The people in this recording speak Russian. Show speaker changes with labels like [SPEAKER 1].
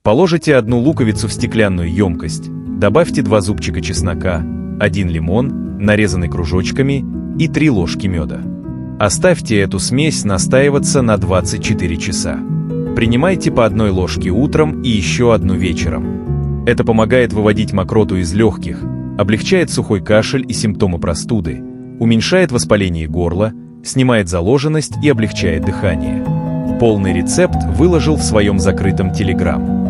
[SPEAKER 1] Положите одну луковицу в стеклянную емкость, добавьте 2 зубчика чеснока, 1 лимон, нарезанный кружочками, и 3 ложки меда. Оставьте эту смесь настаиваться на 24 часа. Принимайте по 1 ложке утром и еще 1 вечером. Это помогает выводить мокроту из легких, облегчает сухой кашель и симптомы простуды, уменьшает воспаление горла, снимает заложенность и облегчает дыхание. Полный рецепт выложил в своем закрытом Telegram.